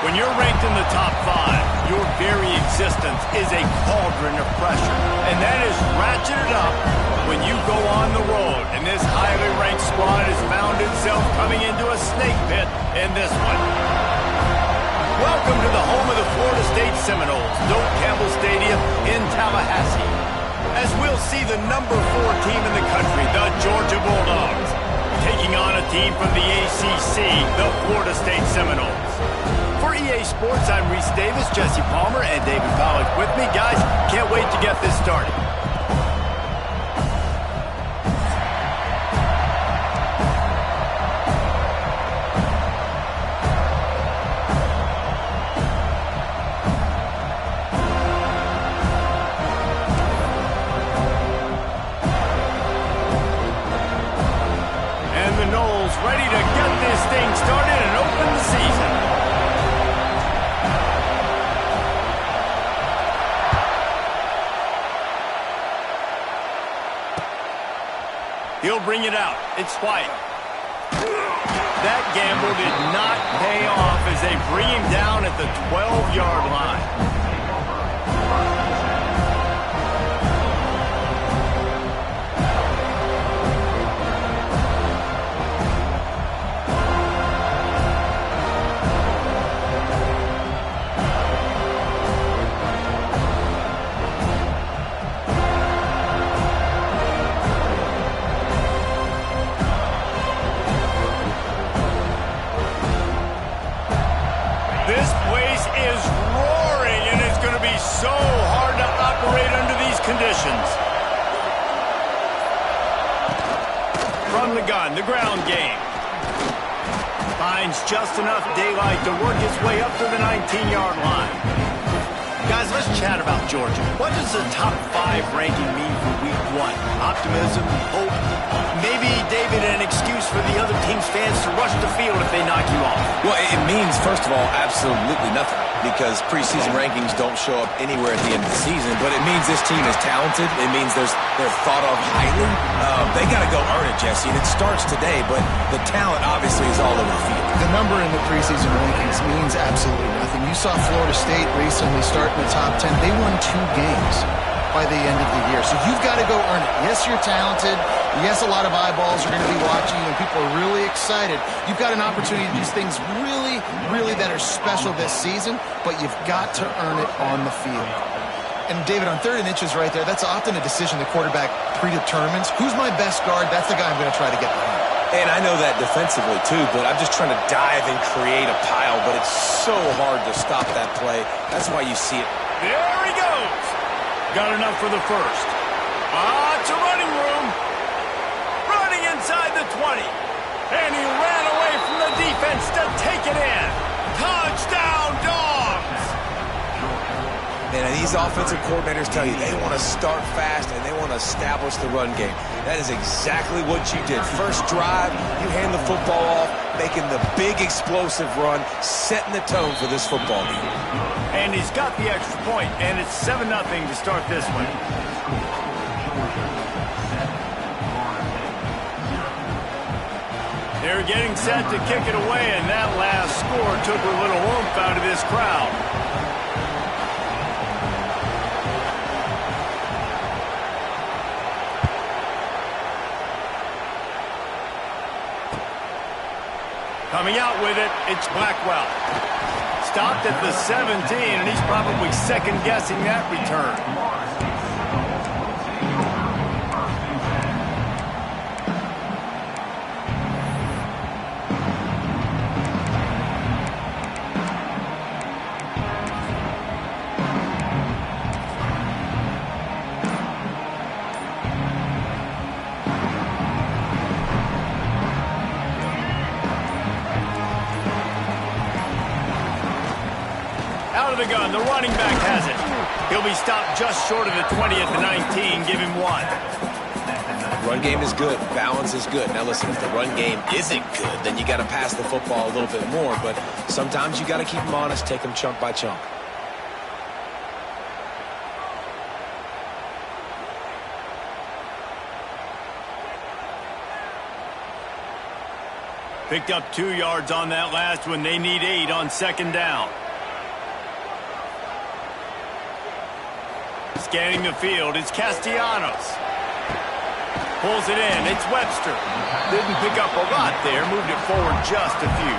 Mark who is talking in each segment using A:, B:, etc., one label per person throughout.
A: When you're ranked in the top 5, your very existence is a cauldron of pressure. And that is ratcheted up when you go on the road. And this highly ranked squad has found itself coming into a snake pit in this one. Welcome to the home of the Florida State Seminoles, Doak Campbell Stadium in Tallahassee. As we'll see the number 4 team in the country, the Georgia Bulldogs, taking on a team from the ACC, the Florida State Seminoles. For EA Sports, I'm Reese Davis, Jesse Palmer, and David Pollack with me. Guys, can't wait to get this started. And the Noles ready to get this thing started and open the season. He'll bring it out. It's White. That gamble did not pay off as they bring him down at the 12-yard line. This place is roaring, and it's going to be so hard to operate under these conditions. From the gun, the ground game. Finds just enough daylight to work his way up to the 19-yard line. Guys, let's chat about Georgia. What does the top 5 ranking mean for week 1? Optimism, hope, maybe, David, an excuse for the other team's fans to rush the field if they knock you off?
B: Well, it means, first of all, absolutely nothing, because preseason rankings don't show up anywhere at the end of the season, but it means this team is talented. It means they're thought of highly. They got to go earn it, Jesse, and it starts today, but the talent obviously is all over the field.
C: The number in the preseason rankings means absolutely nothing. You saw Florida State recently start in the top 10. They won 2 games by the end of the year. So you've got to go earn it. Yes, you're talented. Yes, a lot of eyeballs are going to be watching you, and people are really excited. You've got an opportunity to do things really, really that are special this season, but you've got to earn it on the field. And, David, on 3rd and inches right there, that's often a decision the quarterback predetermines. Who's my best guard? That's the guy I'm going to try to get behind.
B: And I know that defensively, too, but I'm just trying to dive and create a pile, but it's so hard to stop that play. That's why you see it.
A: There he goes. Got enough for the first. It's a running room. Running inside the 20. And he ran away from the defense to take it in. Touchdown, Dogs!
B: And these offensive coordinators tell you they want to start fast and they want to establish the run game. That is exactly what you did. First drive, you hand the football off, making the big explosive run, setting the tone for this football game.
A: And he's got the extra point, and it's 7-0 to start this one. They're getting set to kick it away, and that last score took a little oomph out of this crowd. Coming out with it, it's Blackwell. Stopped at the 17, and he's probably second-guessing that return. Out of the gun, the running back has it. He'll be stopped just short of the 20 at the 19. Give him 1.
B: Run game is good. Balance is good. Now listen, if the run game isn't good, then you got to pass the football a little bit more. But sometimes you got to keep them honest, take them chunk by chunk.
A: Picked up 2 yards on that last one. They need 8 on second down. Scanning the field, it's Castellanos. Pulls it in, it's Webster. Didn't pick up a lot there, moved it forward just a few.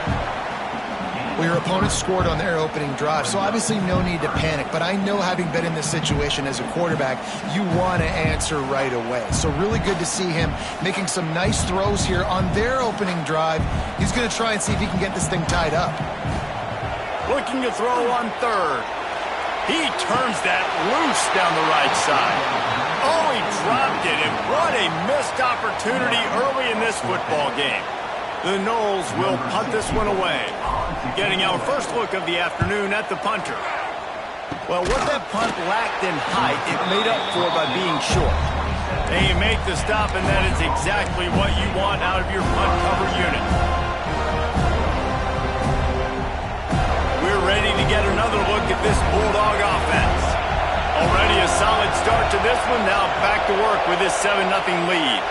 C: Well, your opponent scored on their opening drive, so obviously no need to panic. But I know, having been in this situation as a quarterback, you want to answer right away. So really good to see him making some nice throws here on their opening drive. He's going to try and see if he can get this thing tied up.
A: Looking to throw on third. He turns that loose down the right side. Oh, he dropped it, and what a missed opportunity early in this football game. The Noles will punt this one away. Getting our first look of the afternoon at the punter. Well, what that punt lacked in height, it made up for by being short. They make the stop, and that is exactly what you want out of your punt cover unit. We're ready to get another look at this Bulldog offense. Already a solid start to this one. Now back to work with this 7-0 lead.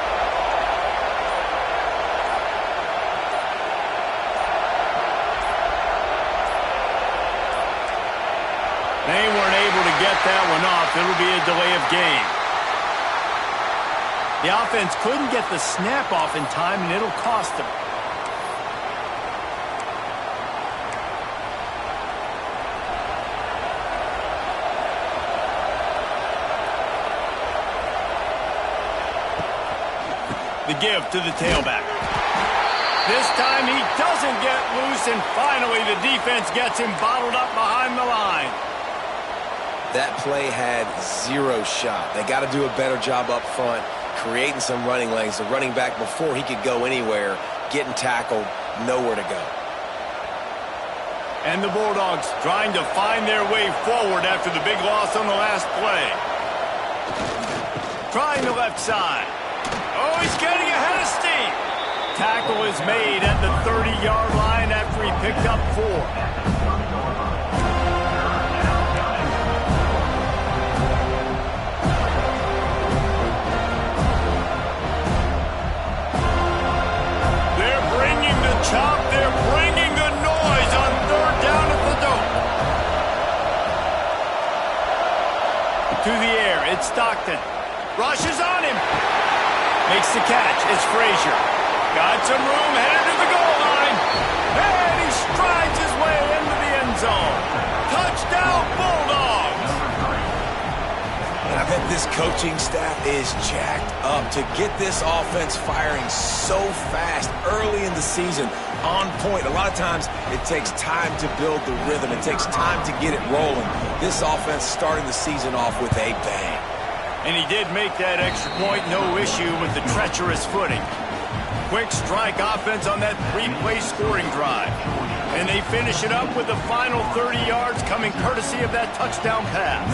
A: They weren't able to get that one off. It'll be a delay of game. The offense couldn't get the snap off in time, and it'll cost them. The give to the tailback. This time he doesn't get loose, and finally the defense gets him bottled up behind the line.
B: That play had 0 shot. They got to do a better job up front, creating some running lanes. The running back, before he could go anywhere, getting tackled, nowhere to go.
A: And the Bulldogs trying to find their way forward after the big loss on the last play. Trying the left side. Oh, he's getting ahead of steam. Tackle is made at the 30-yard line after he picked up 4. They're bringing the chop. They're bringing the noise on third down at the Doak. To the air, it's Stockton. Rushes on him. Makes the catch. It's Frazier. Got some room, headed to the goal line. And he strides his way into the end zone. Touchdown, Bulldogs!
B: I bet this coaching staff is jacked up to get this offense firing so fast early in the season, on point. A lot of times it takes time to build the rhythm. It takes time to get it rolling. This offense starting the season off with a bang.
A: And he did make that extra point, no issue with the treacherous footing. Quick strike offense on that 3-play scoring drive. And they finish it up with the final 30 yards coming courtesy of that touchdown pass.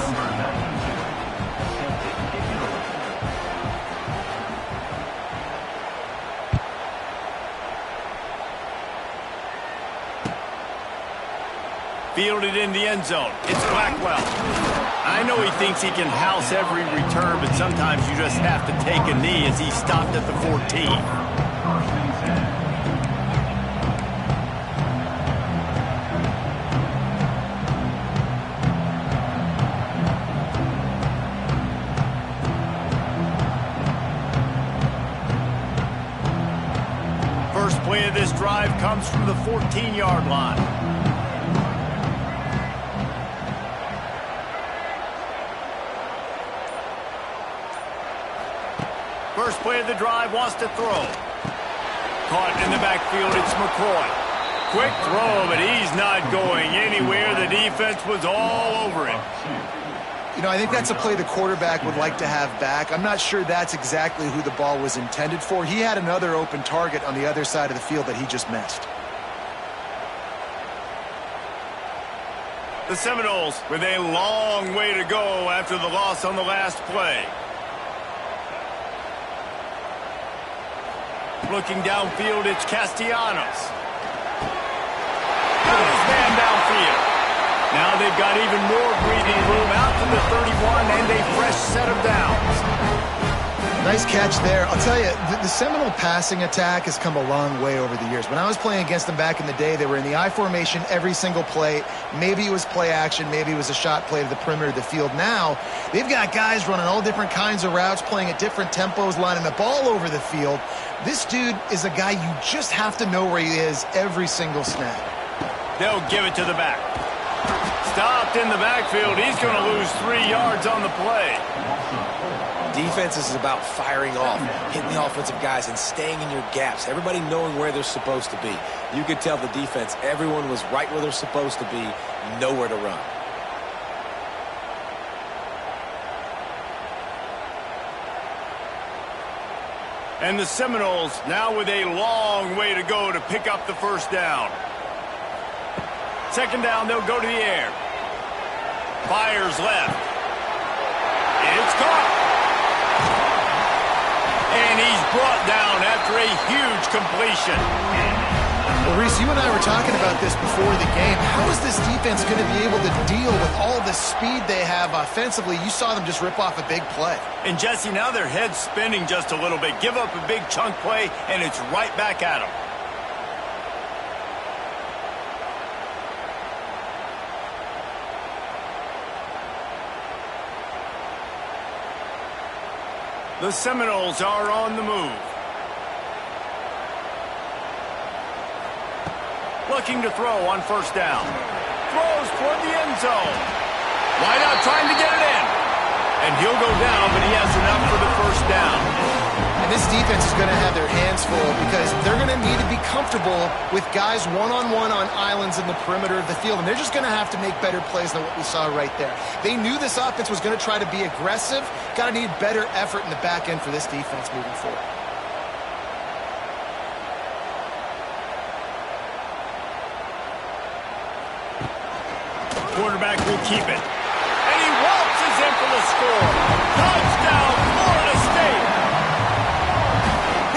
A: Fielded in the end zone. It's Blackwell. I know he thinks he can house every return, but sometimes you just have to take a knee as he stopped at the 14. First play of this drive comes from the 14-yard line. First play of the drive, wants to throw. Caught in the backfield, it's McCoy. Quick throw, but he's not going anywhere. The defense was all over him.
C: You know, I think that's a play the quarterback would like to have back. I'm not sure that's exactly who the ball was intended for. He had another open target on the other side of the field that he just missed.
A: The Seminoles with a long way to go after the loss on the last play. Looking downfield, it's Castellanos. Got his man downfield. Now they've got even more breathing room out to the 31 and a fresh set of downs.
C: Nice catch there. I'll tell you, the Seminole passing attack has come a long way over the years. When I was playing against them back in the day, they were in the I formation every single play. Maybe it was play action. Maybe it was a shot play to the perimeter of the field. Now, they've got guys running all different kinds of routes, playing at different tempos, lining up all over the field. This dude is a guy you just have to know where he is every single snap.
A: They'll give it to the back. Stopped in the backfield. He's going to lose 3 yards on the play.
B: Defense is about firing off, hitting the offensive guys, and staying in your gaps. Everybody knowing where they're supposed to be. You could tell the defense, everyone was right where they're supposed to be, nowhere to run.
A: And the Seminoles now with a long way to go to pick up the first down. Second down, they'll go to the air. Fires left. It's caught. And he's brought down after a huge completion.
C: Well, Reese, you and I were talking about this before the game. How is this defense going to be able to deal with all the speed they have offensively? You saw them just rip off a big play.
A: And, Jesse, now their head's spinning just a little bit. Give up a big chunk play, and it's right back at them. The Seminoles are on the move. Looking to throw on first down. Throws toward the end zone. Wide out trying to get it in. And he'll go down, but he has enough for the first down.
C: And this defense is going to have their hands full because they're going to need to be comfortable with guys one-on-one on islands in the perimeter of the field. And they're just going to have to make better plays than what we saw right there. They knew this offense was going to try to be aggressive. Got to need better effort in the back end for this defense moving forward.
A: Quarterback will keep it. And he waltzes in for the score. Touchdown, Florida State.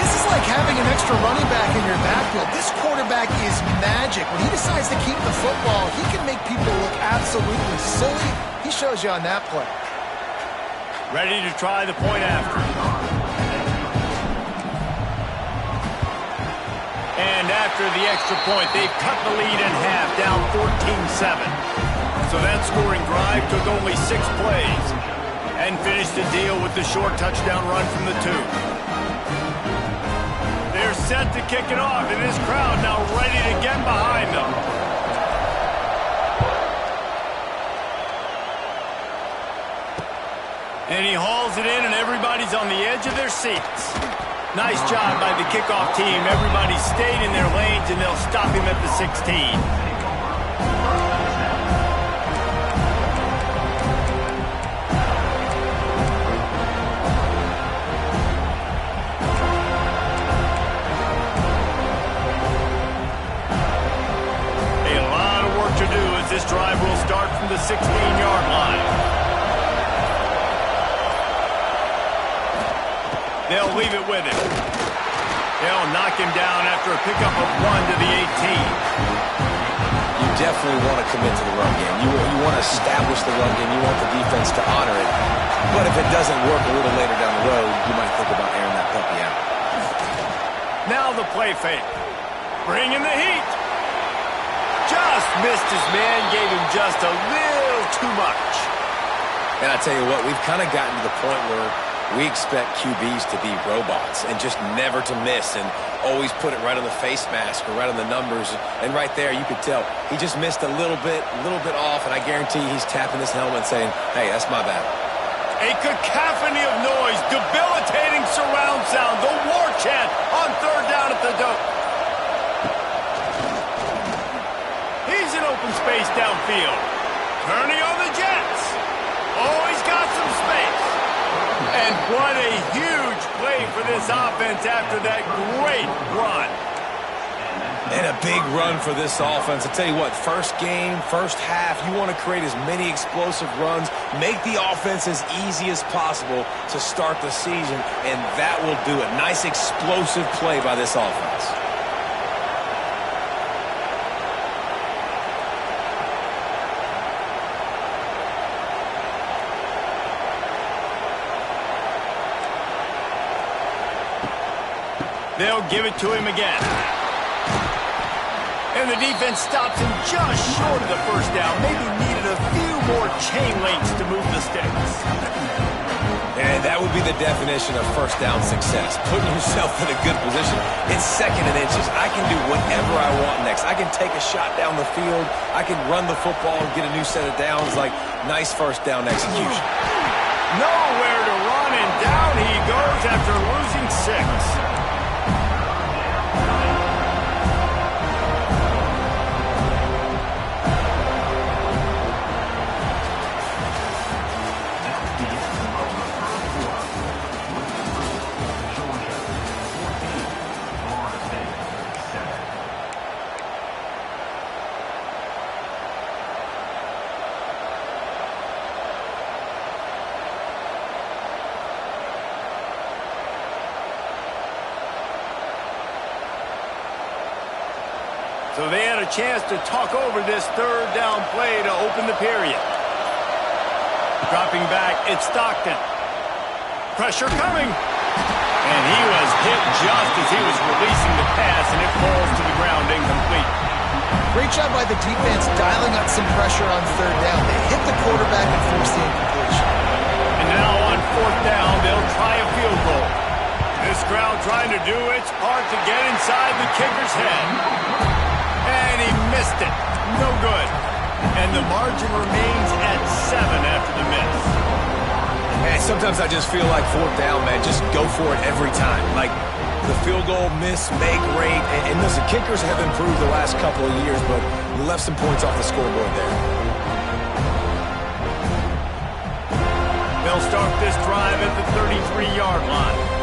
C: This is like having an extra running back in your backfield. This quarterback is magic. When he decides to keep the football, he can make people look absolutely silly. He shows you on that play.
A: Ready to try the point after. And after the extra point, they've cut the lead in half, down 14-7. So that scoring drive took only 6 plays and finished the deal with the short touchdown run from the 2. They're set to kick it off, and this crowd now ready to get behind them. And he hauls it in, and everybody's on the edge of their seats. Nice job by the kickoff team. Everybody stayed in their lanes, and they'll stop him at the 16. This drive will start from the 16-yard line. They'll leave it with him. They'll knock him down after a pickup of 1 to the 18.
B: You definitely want to commit to the run game. You want to establish the run game. You want the defense to honor it. But if it doesn't work a little later down the road, you might think about airing that puppy out.
A: Now the play fake. Bringing the heat. Just missed his man, gave him just a little too much.
B: And I tell you what, we've kind of gotten to the point where we expect QBs to be robots and just never to miss and always put it right on the face mask or right on the numbers. And right there, you could tell he just missed a little bit off, and I guarantee he's tapping his helmet saying, hey, that's my bad.
A: A cacophony of noise, debilitating surround sound, the war chant on third down at the dope. He's in open space downfield. Turning on the Jets. Oh, he's got some space. And what a huge play for this offense after that great run.
B: And a big run for this offense. I tell you what, first game, first half, you want to create as many explosive runs, make the offense as easy as possible to start the season, and that will do it. Nice explosive play by this offense.
A: They'll give it to him again. And the defense stops him just short of the first down. Maybe needed a few more chain links to move the sticks.
B: And that would be the definition of first down success. Putting yourself in a good position. It's second and inches. I can do whatever I want next. I can take a shot down the field. I can run the football and get a new set of downs. Like, nice first down execution.
A: Nowhere to run, and down he goes after losing 6. So they had a chance to talk over this third down play to open the period. Dropping back, it's Stockton. Pressure coming. And he was hit just as he was releasing the pass, and it falls to the ground incomplete.
C: Great job by the defense dialing up some pressure on third down. They hit the quarterback and forced the incompletion.
A: And now on fourth down, they'll try a field goal. This crowd trying to do its part to get inside the kicker's head. And he missed it. No good. And the margin remains at 7 after the miss.
B: Man, sometimes I just feel like fourth down, man. Just go for it every time. Like, the field goal, miss, make, rate. And listen, kickers have improved the last couple of years, but we left some points off the scoreboard there.
A: They'll start this drive at the 33-yard line.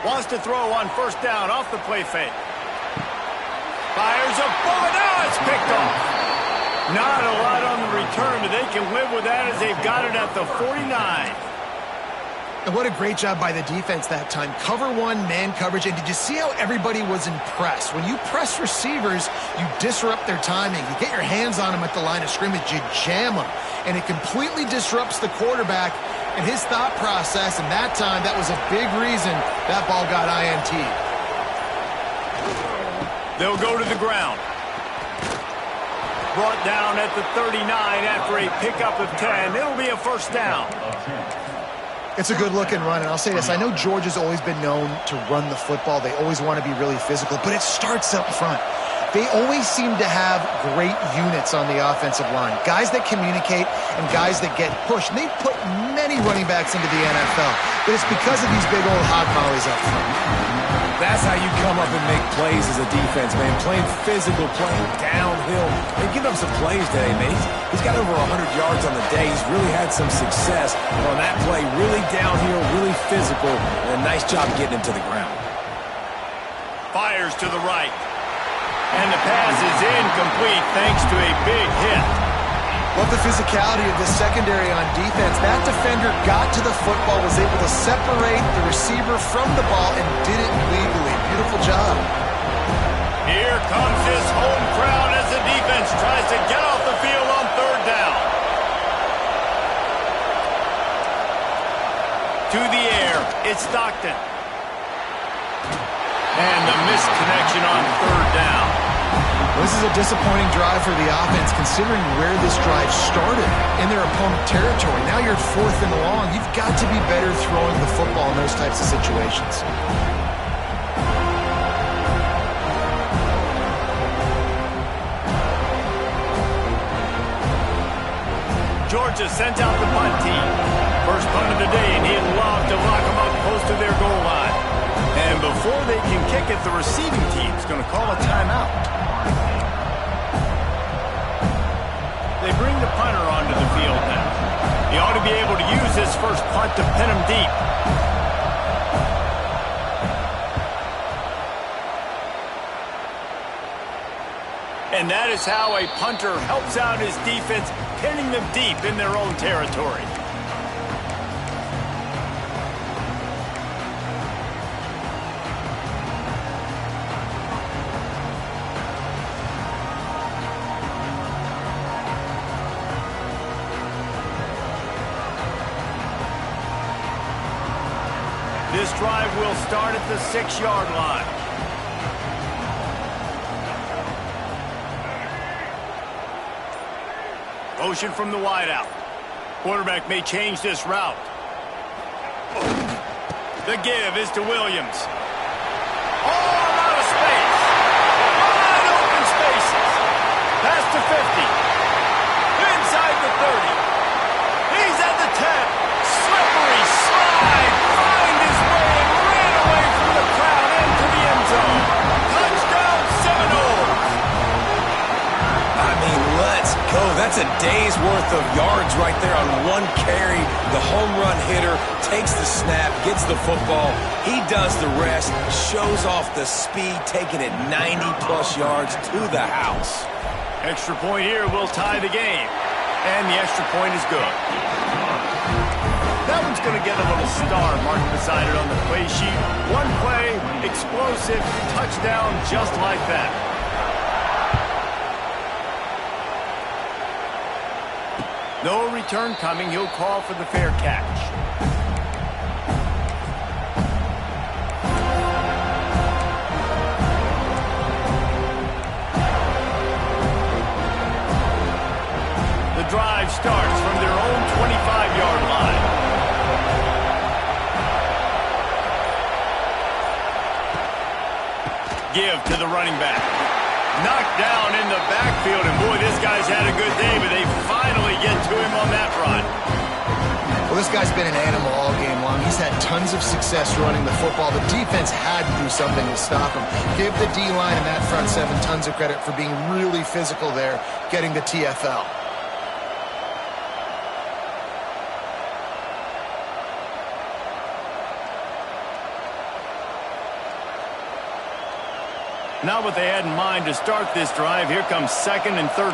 A: Wants to throw on first down off the play fake. Fires a bullet. Now it's picked off. Not a lot on the return, but they can live with that as they've got it at the 49.
C: And what a great job by the defense that time. Cover one, man coverage. And did you see how everybody was impressed? When you press receivers, you disrupt their timing. You get your hands on them at the line of scrimmage. You jam them. And it completely disrupts the quarterback and his thought process. And that time, that was a big reason that ball got INT'd.
A: They'll go to the ground. Brought down at the 39 after a pickup of 10. It'll be a first down.
C: It's a good-looking run, and I'll say this. I know Georgia's always been known to run the football. They always want to be really physical, but it starts up front. They always seem to have great units on the offensive line, guys that communicate and guys that get pushed. And they've put many running backs into the NFL, but it's because of these big old hog mollies up front.
B: That's how you come up and make plays as a defense, man. Playing physical, playing downhill. They give up some plays today, man. He's got over 100 yards on the day. He's really had some success on that play. Really downhill, really physical, and a nice job getting him to the ground.
A: Fires to the right. And the pass is incomplete thanks to a big hit.
C: Love the physicality of this secondary on defense. That defender got to the football, was able to separate the receiver from the ball, and did it legally. Beautiful job.
A: Here comes this home crowd as the defense tries to get off the field on third down. To the air, it's Stockton. And the missed connection on third down.
C: This is a disappointing drive for the offense, considering where this drive started in their opponent territory. Now you're fourth and long. You've got to be better throwing the football in those types of situations.
A: Georgia sent out the punt team. First punt of the day, and he'd love to lock them up close to their goal line. And before they can kick it, the receiving team's going to call a timeout. They bring the punter onto the field now. He ought to be able to use this first punt to pin him deep. And that is how a punter helps out his defense, pinning them deep in their own territory. This drive will start at the 6-yard line. Motion from the wideout. Quarterback may change this route. The give is to Williams. All out of space. Wide open spaces. Pass to 50. Inside the 30. He's at the 10. Slippery slide. Find his way and ran away from the crowd into the end zone. Touchdown Seminoles.
B: I mean, let's go. That's a day's worth of yards right there on one carry. The home run hitter takes the snap, gets the football. He does the rest, shows off the speed, taking it 90-plus yards to the house.
A: Extra point here will tie the game. And the extra point is good. That one's going to get a little star marked beside it on the play sheet. One play, explosive, touchdown just like that. No return coming. He'll call for the fair catch. The drive starts from their own 25-yard line. Give to the running back. Knocked down in the backfield, and boy, this guy's had a good day, but they finally get to him on that run.
C: Well, this guy's been an animal all game long. He's had tons of success running the football. The defense had to do something to stop him. Give the D-line and that front seven tons of credit for being really physical there, getting the TFL.
A: Not what they had in mind to start this drive. Here comes 2nd and 13.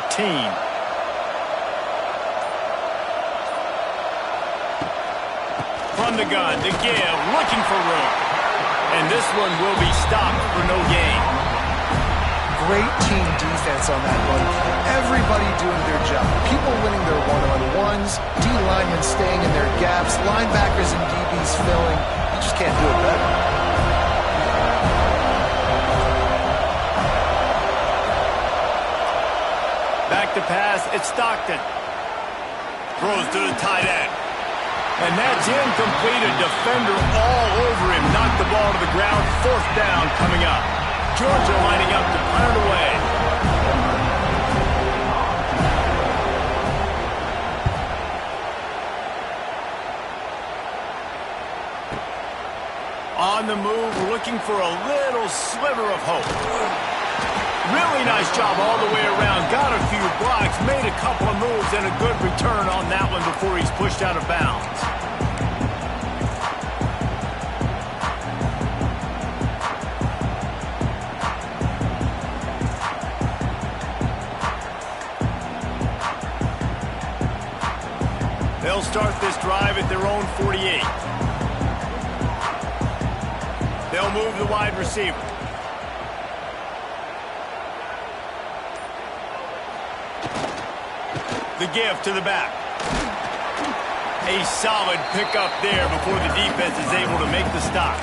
A: From the gun to give, looking for room. And this one will be stopped for no gain.
C: Great team defense on that one. Everybody doing their job. People winning their one-on-ones, D-linemen staying in their gaps, linebackers and DBs filling. You just can't do it better.
A: Back to pass, it's Stockton. Throws to the tight end. And that's incomplete. A defender all over him. Knocked the ball to the ground. 4th down coming up. Georgia lining up to punt it away. On the move, looking for a little sliver of hope. Really nice job all the way around. Got a few blocks, made a couple of moves, and a good return on that one before he's pushed out of bounds. They'll start this drive at their own 48. They'll move the wide receiver. The give to the back. A solid pickup there before the defense is able to make the stop.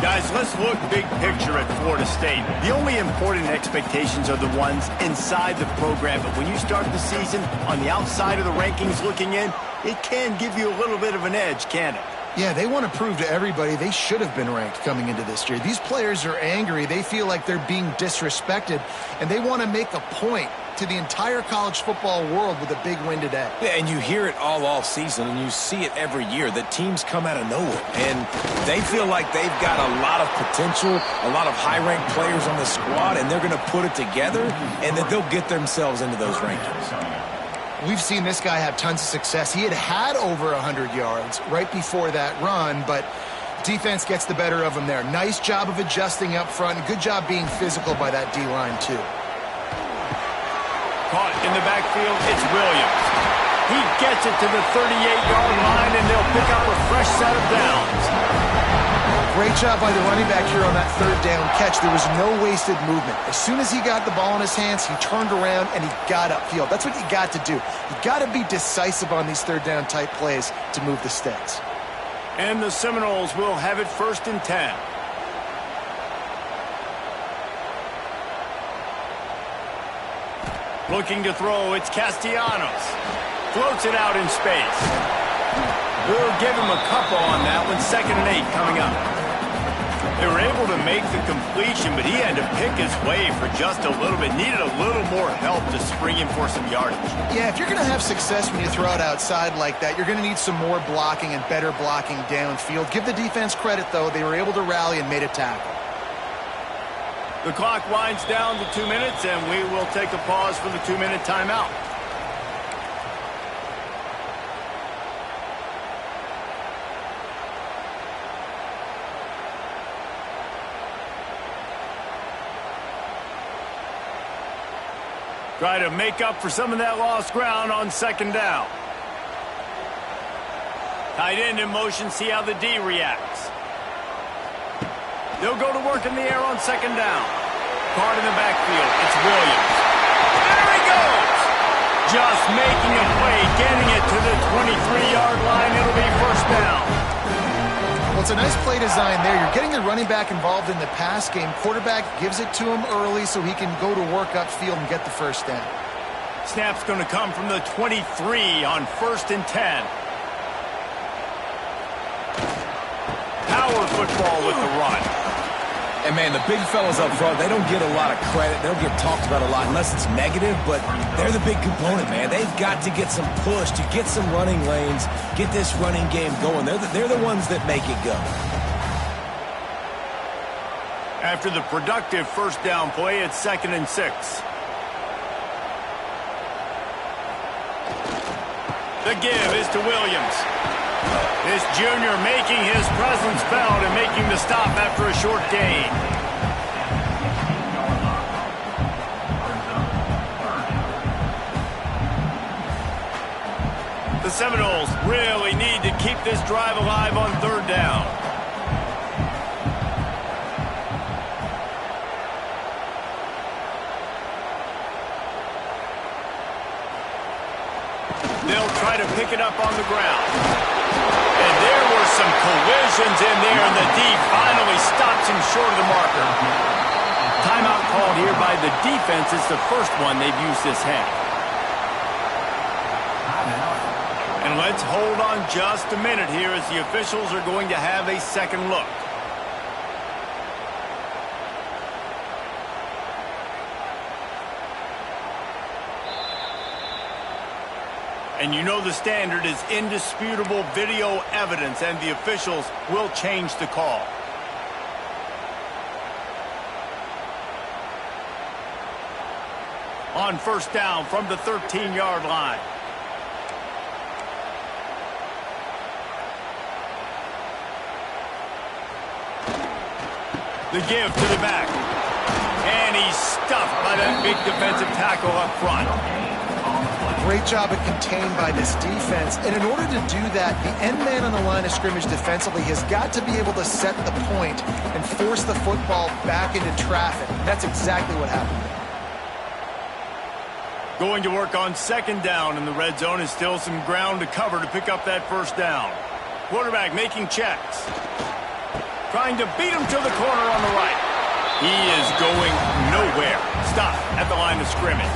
A: Guys, let's look big picture at Florida State. The only important expectations are the ones inside the program, but when you start the season on the outside of the rankings looking in, it can give you a little bit of an edge, can't it?
C: Yeah, they want to prove to everybody they should have been ranked coming into this year. These players are angry. They feel like they're being disrespected, and they want to make a point to the entire college football world with a big win today.
B: Yeah, and you hear it all season, and you see it every year, that teams come out of nowhere, and they feel like they've got a lot of potential, a lot of high-ranked players on the squad, and they're going to put it together, and that they'll get themselves into those rankings.
C: We've seen this guy have tons of success. He had over 100 yards right before that run, but defense gets the better of him there. Nice job of adjusting up front. Good job being physical by that D-line, too.
A: Caught in the backfield, it's Williams. He gets it to the 38-yard line, and they'll pick up a fresh set of downs.
C: Great job by the running back here on that 3rd down catch. There was no wasted movement. As soon as he got the ball in his hands, he turned around and he got upfield. That's what you got to do. You got to be decisive on these 3rd down type plays to move the stakes.
A: And the Seminoles will have it 1st and 10. Looking to throw, it's Castellanos. Floats it out in space. We'll give him a couple on that one. 2nd and 8 coming up. They were able to make the completion, but he had to pick his way for just a little bit. Needed a little more help to spring him for some yardage.
C: Yeah, if you're going to have success when you throw it outside like that, you're going to need some more blocking and better blocking downfield. Give the defense credit, though. They were able to rally and made a tackle.
A: The clock winds down to 2 minutes, and we will take a pause for the 2-minute timeout. Try to make up for some of that lost ground on 2nd down. Tight end in motion, see how the D reacts. They'll go to work in the air on 2nd down. Caught in the backfield, it's Williams. There he goes! Just making a play, getting it to the 23-yard line. It'll be 1st down.
C: Well, it's a nice play design there. You're getting the running back involved in the pass game. Quarterback gives it to him early so he can go to work upfield and get the 1st down.
A: Snap's going to come from the 23 on 1st and 10. Power football with the run.
B: And, man, the big fellas up front, they don't get a lot of credit. They don't get talked about a lot unless it's negative, but they're the big component, man. They've got to get some push to get some running lanes, get this running game going. They're the ones that make it go.
A: After the productive 1st down play, it's 2nd and 6. The give is to Williams. This junior making his presence felt and making the stop after a short gain. The Seminoles really need to keep this drive alive on 3rd down. They'll try to pick it up on the ground. And there were some collisions in there, and the D finally stops him short of the marker. Timeout called here by the defense. It's the 1st one they've used this half. And let's hold on just a minute here as the officials are going to have a 2nd look. And you know the standard is indisputable video evidence, and the officials will change the call. On 1st down from the 13-yard line. The give to the back. And he's stuffed by that big defensive tackle up front.
C: Great job at contained by this defense. And in order to do that, the end man on the line of scrimmage defensively has got to be able to set the point and force the football back into traffic. That's exactly what happened.
A: Going to work on 2nd down in the red zone is still some ground to cover to pick up that 1st down. Quarterback making checks. Trying to beat him to the corner on the right. He is going nowhere. Stop at the line of scrimmage.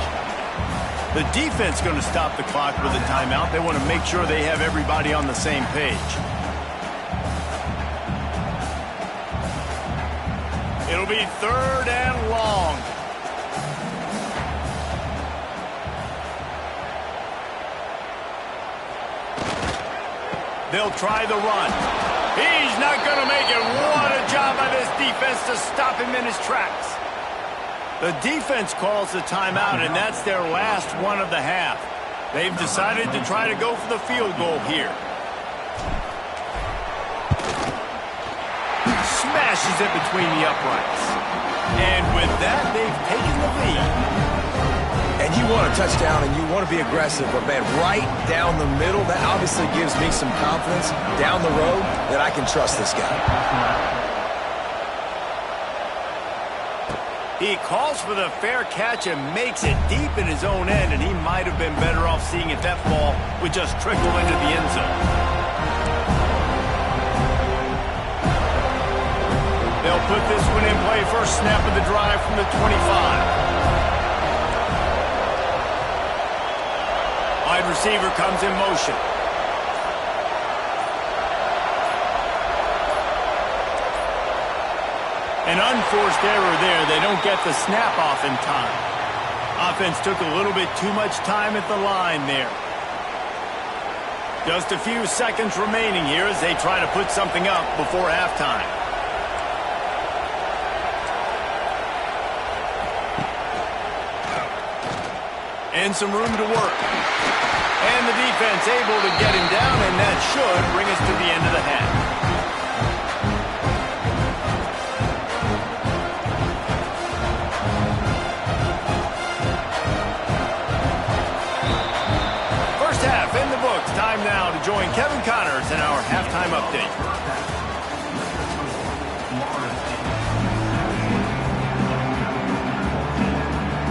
A: The defense going to stop the clock with a timeout. They want to make sure they have everybody on the same page. It'll be 3rd and long. They'll try the run. He's not going to make it. What a job by this defense to stop him in his tracks. The defense calls the timeout, and that's their last one of the half. They've decided to try to go for the field goal here. Smashes it between the uprights. And with that, they've taken the lead.
B: And you want a touchdown and you want to be aggressive, but, man, right down the middle, that obviously gives me some confidence down the road that I can trust this guy.
A: He calls for the fair catch and makes it deep in his own end, and he might have been better off seeing if that ball would just trickle into the end zone. put this one in play. First snap of the drive from the 25. Wide receiver comes in motion. An unforced error there. They don't get the snap off in time. Offense took a little bit too much time at the line there. Just a few seconds remaining here as they try to put something up before halftime. And some room to work. And the defense able to get him down, and that should bring us to the end of the half. Time now to join Kevin Connors in our halftime update.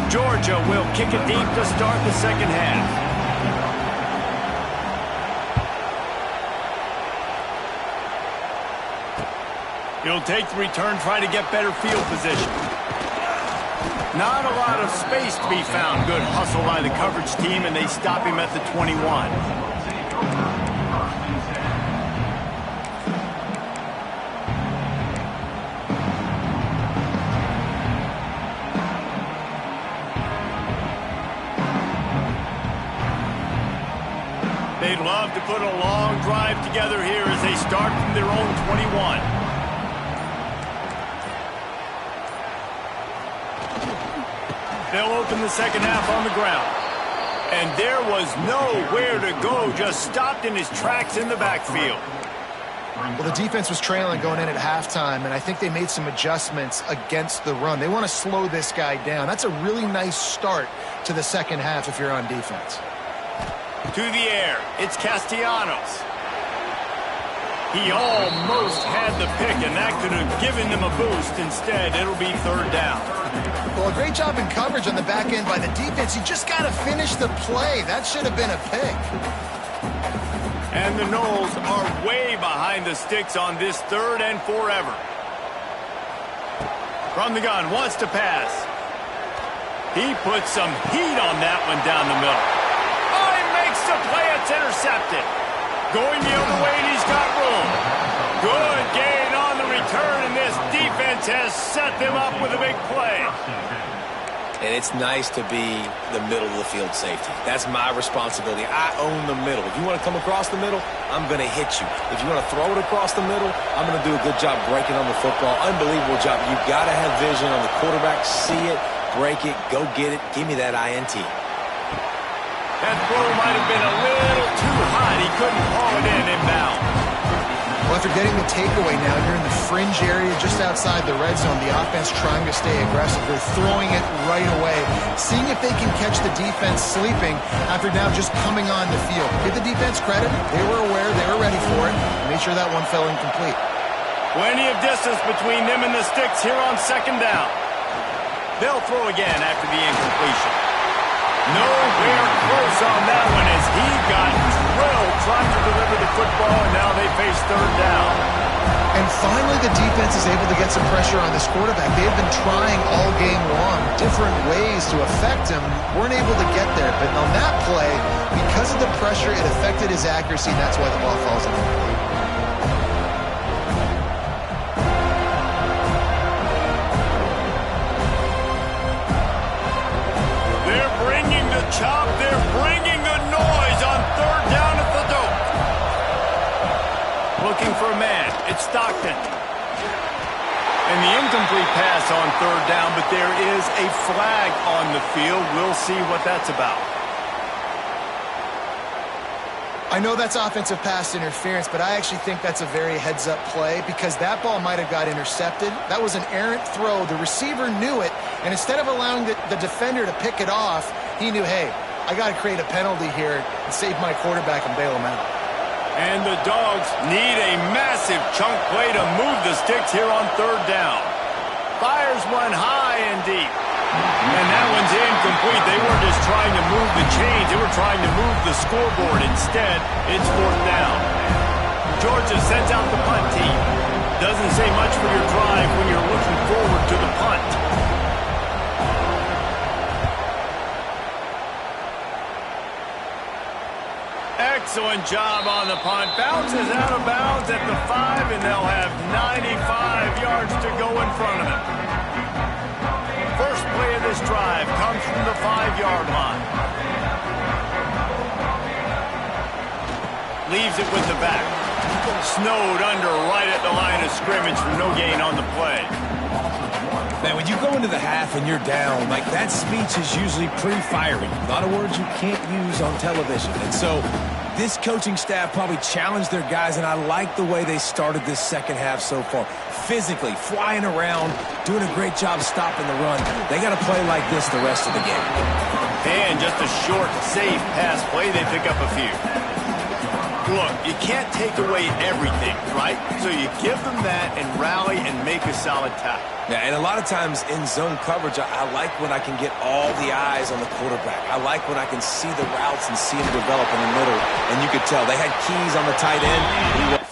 A: Georgia will kick it deep to start the second half. He'll take the return, try to get better field position. Not a lot of space to be found. Good hustle by the coverage team, and they stop him at the 21. They'd love to put a long drive together here as they start from their own 21. They'll open the second half on the ground. And there was nowhere to go, just stopped in his tracks in the backfield.
C: Well, the defense was trailing going in at halftime, and I think they made some adjustments against the run. They want to slow this guy down. That's a really nice start to the second half if you're on defense.
A: To the air, it's Castellanos. He almost had the pick, and that could have given them a boost. Instead, it'll be third down.
C: Well, a great job in coverage on the back end by the defense. You just got to finish the play. That should have been a pick.
A: And the Noles are way behind the sticks on this third and forever. From the gun, wants to pass. He puts some heat on that one down the middle. Oh, he makes the play. It's intercepted. Going the other way, and he's got room. Good gain on the return, and this defense has set them up with a big play.
B: And it's nice to be the middle of the field safety. That's my responsibility. I own the middle. If you want to come across the middle, I'm going to hit you. If you want to throw it across the middle, I'm going to do a good job breaking on the football. Unbelievable job. You've got to have vision on the quarterback. See it, break it, go get it. Give me that INT.
A: That throw might have been a little too hot. He couldn't haul it in inbound.
C: Well, after getting the takeaway now, you're in the fringe area just outside the red zone. The offense trying to stay aggressive. They're throwing it right away, seeing if they can catch the defense sleeping after now just coming on the field. Give the defense credit. They were aware. They were ready for it. Made sure that one fell incomplete.
A: Plenty of distance between them and the sticks here on second down. They'll throw again after the incompletion. Nowhere close on that one as he got drilled trying to deliver the football, and now they face third down.
C: And finally the defense is able to get some pressure on this quarterback. They've been trying all game long different ways to affect him. Weren't able to get there, but on that play, because of the pressure, it affected his accuracy, and that's why the ball falls incomplete.
A: Chop, they're bringing the noise on third down at the dope. Looking for a man, it's Stockton. And the incomplete pass on third down, but there is a flag on the field. We'll see what that's about.
C: I know that's offensive pass interference, but I actually think that's a very heads-up play because that ball might have got intercepted. That was an errant throw. The receiver knew it, and instead of allowing the defender to pick it off, he knew, hey, I got to create a penalty here and save my quarterback and bail him out.
A: And the Dogs need a massive chunk play to move the sticks here on third down. Fires one high and deep. And that one's incomplete. They weren't just trying to move the chains. They were trying to move the scoreboard. Instead, it's fourth down. Georgia sends out the punt team. Doesn't say much for your drive when you're looking forward to the punt. Excellent job on the punt. Bounces out of bounds at the 5, and they'll have 95 yards to go in front of them. First play of this drive comes from the 5-yard line. Leaves it with the back. Snowed under right at the line of scrimmage for no gain on the play.
B: Man, when you go into the half and you're down, like that speech is usually pretty fiery. A lot of words you can't use on television. And so this coaching staff probably challenged their guys, and I like the way they started this second half so far. Physically, flying around, doing a great job stopping the run. They got to play like this the rest of the game.
A: And just a short, safe pass play, they pick up a few. Look, you can't take away everything, right? So you give them that and rally and make a solid tackle.
B: Yeah, and a lot of times in zone coverage, I like when I can get all the eyes on the quarterback. I like when I can see the routes and see them develop in the middle. And you could tell they had keys on the tight end.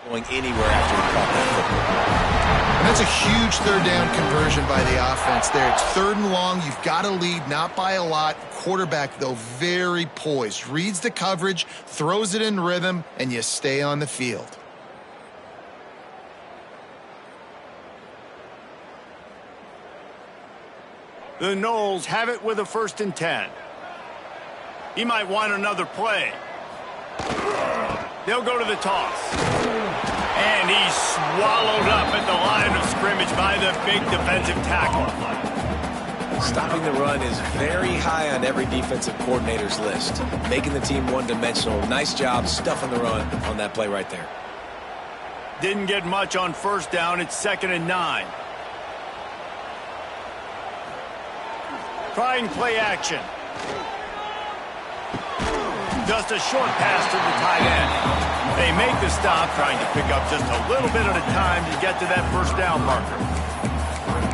B: Going anywhere after he caught that football.
C: And that's a huge third down conversion by the offense there. It's 3rd and long. You've got to lead, not by a lot. Quarterback, though, very poised. Reads the coverage, throws it in rhythm, and you stay on the field.
A: The Noles have it with a 1st and 10. He might want another play. They'll go to the toss. And he's swallowed up at the line of scrimmage by the big defensive tackle.
B: Stopping the run is very high on every defensive coordinator's list. Making the team one-dimensional. Nice job stuffing the run on that play right there.
A: Didn't get much on 1st down. It's 2nd and 9. Trying play action. Just a short pass to the tight end. They make the stop, trying to pick up just a little bit at a time to get to that 1st down marker.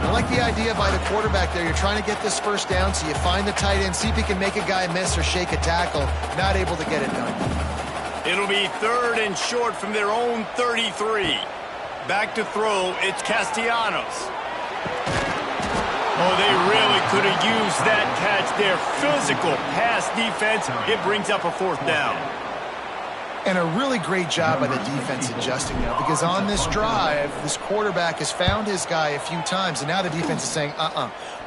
C: I like the idea by the quarterback there. You're trying to get this 1st down, so you find the tight end, see if he can make a guy miss or shake a tackle. Not able to get it done.
A: It'll be 3rd and short from their own 33. Back to throw, it's Castellanos. Oh, they really could have used that catch there. Physical pass defense. It brings up a 4th down.
C: And a really great job by the defense adjusting now, because on this drive, this quarterback has found his guy a few times, and now the defense is saying,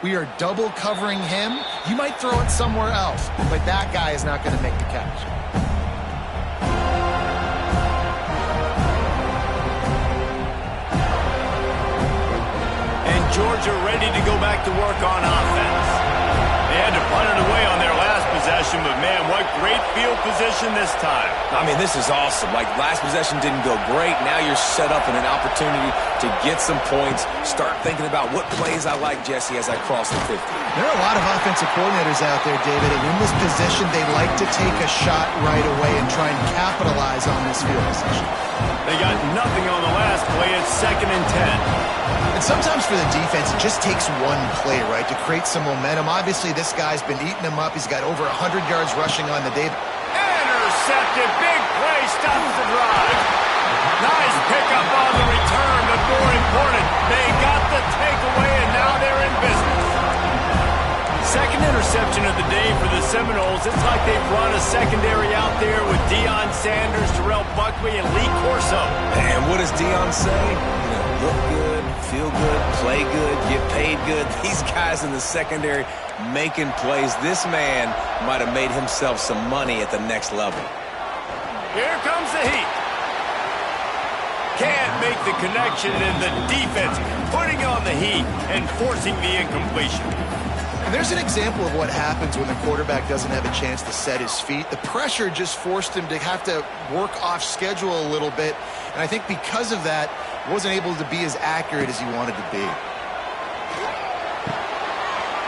C: we are double covering him. You might throw it somewhere else, but that guy is not going to make the catch.
A: Georgia ready to go back to work on offense. They had to punt it away on their last possession, but man, what great field position this time.
B: I mean, this is awesome. Like, last possession didn't go great. Now you're set up in an opportunity to get some points. Start thinking about what plays I like, Jesse, as I cross the 50.
C: There are a lot of offensive coordinators out there, David, and in this position, they like to take a shot right away and try and capitalize on this field position.
A: They got nothing on the last play. It's 2nd and 10.
C: And sometimes for the defense, it just takes one play, right, to create some momentum. Obviously, this guy's been eating them up. He's got over 100 yards rushing on the day.
A: Intercepted. Big play. Stops the drive. Nice pickup on the return, but more important, they got the takeaway, and now they're in business. Second interception of the day for the Seminoles. It's like they've run a secondary out there with Deion Sanders, Terrell Buckley, and Lee Corso.
B: And what does Deion say? Look good, feel good, play good, get paid good. These guys in the secondary making plays. This man might have made himself some money at the next level.
A: Here comes the heat. Can't make the connection, and the defense putting on the heat and forcing the incompletion.
C: And there's an example of what happens when the quarterback doesn't have a chance to set his feet. The pressure just forced him to have to work off schedule a little bit. And I think because of that, wasn't able to be as accurate as he wanted to be.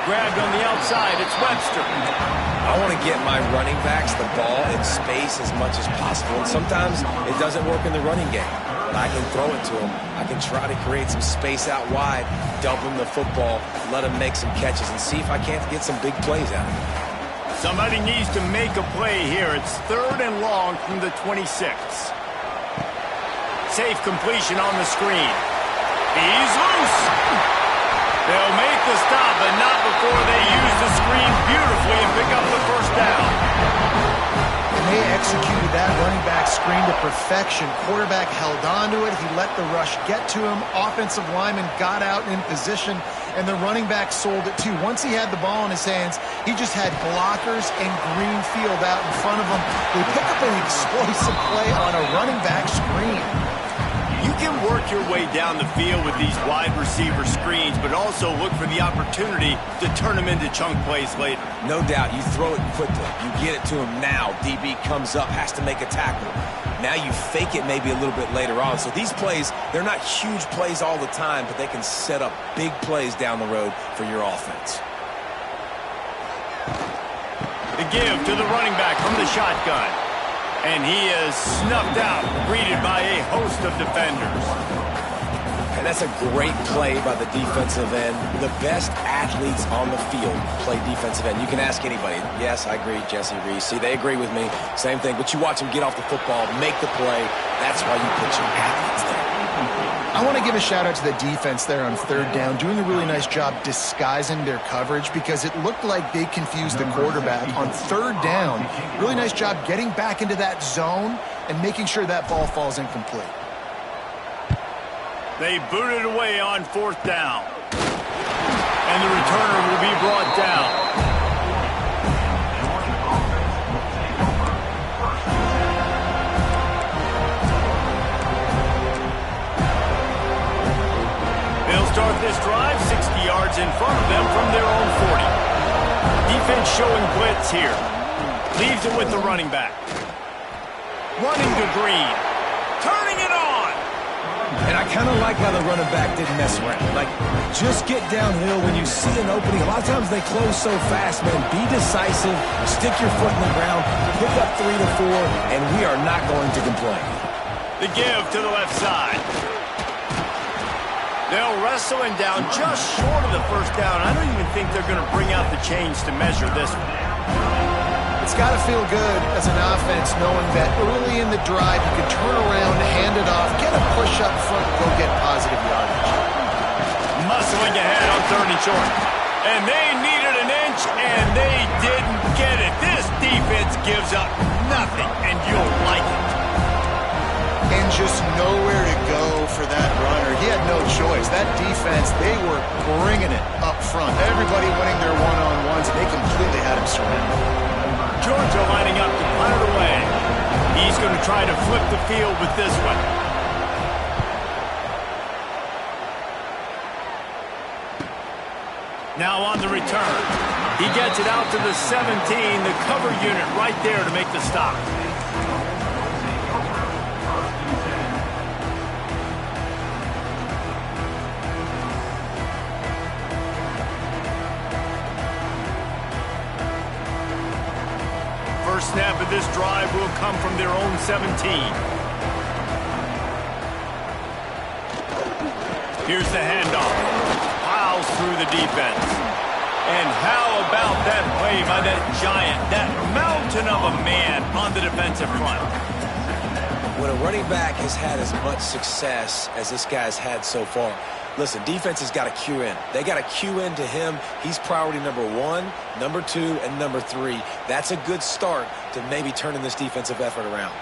A: Grabbed on the outside, it's Webster.
B: I want to get my running backs the ball in space as much as possible. And sometimes it doesn't work in the running game. But I can throw it to him. I can try to create some space out wide, dump him the football, let him make some catches, and see if I can't get some big plays out of him.
A: Somebody needs to make a play here. It's 3rd and long from the 26. Safe completion on the screen. He's loose. They'll make the stop, but not before they use the screen beautifully and pick up the first down.
C: And they executed that running back screen to perfection. Quarterback held on to it. He let the rush get to him. Offensive lineman got out in position, and the running back sold it too. Once he had the ball in his hands, he just had blockers and green field out in front of him. They pick up an explosive play on a running back screen.
A: You can work your way down the field with these wide receiver screens, but also look for the opportunity to turn them into chunk plays later.
B: No doubt, you throw it quickly. You get it to him now. DB comes up, has to make a tackle. Now you fake it maybe a little bit later on. So these plays, they're not huge plays all the time, but they can set up big plays down the road for your offense.
A: The give to the running back from the shotgun. And he is snuffed out, greeted by a host of defenders.
B: And that's a great play by the defensive end. The best athletes on the field play defensive end. You can ask anybody. Yes, I agree, Jesse Reese. See, they agree with me. Same thing. But you watch them get off the football, make the play. That's why you put your athletes there.
C: I want to give a shout-out to the defense there on 3rd down, doing a really nice job disguising their coverage because it looked like they confused the quarterback. On 3rd down, really nice job getting back into that zone and making sure that ball falls incomplete.
A: They booted away on 4th down. And the returner will be brought down. Start this drive 60 yards in front of them from their own 40. Defense showing blitz here. Leaves it with the running back. Running to Green. Turning it on.
B: And I kind of like how the running back didn't mess around. Like, just get downhill when you see an opening. A lot of times they close so fast, man. Be decisive. Stick your foot in the ground. Pick up 3 to 4, and we are not going to complain.
A: The give to the left side. They'll wrestle him down just short of the first down. I don't even think they're going to bring out the chains to measure this one.
C: It's got to feel good as an offense knowing that early in the drive you can turn around, hand it off, get a push up front, and go get positive yardage.
A: Muscling ahead on 3rd and short. And they needed an inch, and they didn't get it. This defense gives up nothing, and you'll like it.
C: And just nowhere to go for that runner. He had no choice. That defense, they were bringing it up front. Everybody winning their one-on-ones, and they completely had him surrounded.
A: Georgia lining up to punt it away. He's going to try to flip the field with this one. Now on the return. He gets it out to the 17, the cover unit right there to make the stop. First snap of this drive will come from their own 17. Here's the handoff. Plows through the defense. And how about that play by that giant, that mountain of a man on the defensive front?
B: When a running back has had as much success as this guy's had so far, listen, defense has got to cue in. They got to cue in to him. He's priority number 1, number 2, and number 3. That's a good start to maybe turning this defensive effort around.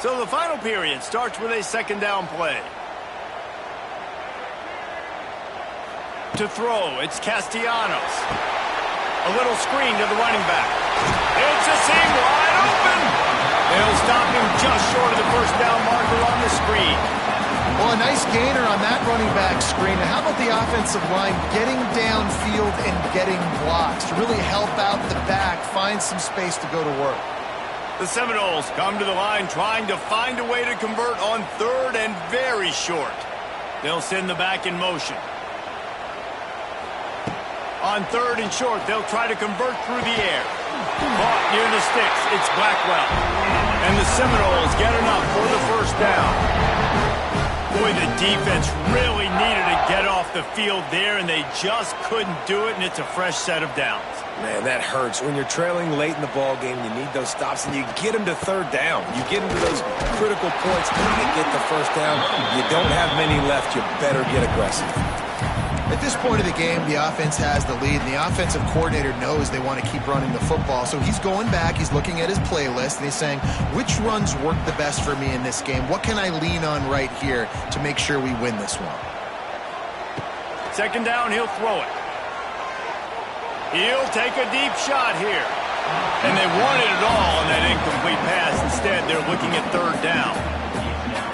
A: So the final period starts with a second down play. To throw, it's Castellanos. A little screen to the running back. It's a seam wide open. They'll stop him just short of the first down marker on the screen.
C: Well, a nice gainer on that running back screen. How about the offensive line getting downfield and getting blocks to really help out the back, find some space to go to work?
A: The Seminoles come to the line trying to find a way to convert on third and very short. They'll send the back in motion. On third and short, they'll try to convert through the air. Caught near the sticks, it's Blackwell. And the Seminoles get enough for the first down. Boy, the defense really needed to get off the field there, and they just couldn't do it, and it's a fresh set of downs.
B: Man, that hurts. When you're trailing late in the ball game, you need those stops, and you get them to third down. You get them to those critical points and get the first down. You don't have many left. You better get aggressive.
C: At this point of the game, the offense has the lead, and the offensive coordinator knows they want to keep running the football. So he's going back, he's looking at his playlist, and he's saying, which runs work the best for me in this game? What can I lean on right here to make sure we win this one?
A: Second down, he'll throw it. He'll take a deep shot here. And they wanted it all on that incomplete pass. Instead, they're looking at third down.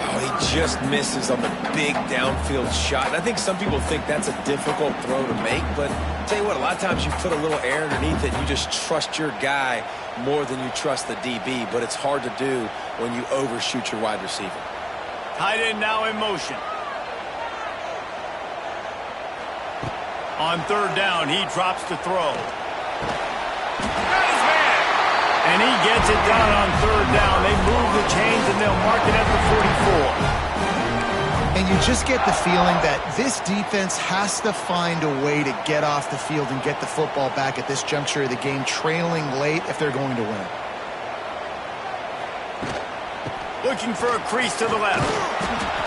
B: Oh, he just misses on the big downfield shot. And I think some people think that's a difficult throw to make, but I'll tell you what, a lot of times you put a little air underneath it and you just trust your guy more than you trust the DB, but it's hard to do when you overshoot your wide receiver.
A: Tight end now in motion. On third down, he drops to throw. Got his man! And he gets it done on third down. They move the chains, and they'll mark it at the 44.
C: And you just get the feeling that this defense has to find a way to get off the field and get the football back at this juncture of the game, trailing late if they're going to win.
A: Looking for a crease to the left.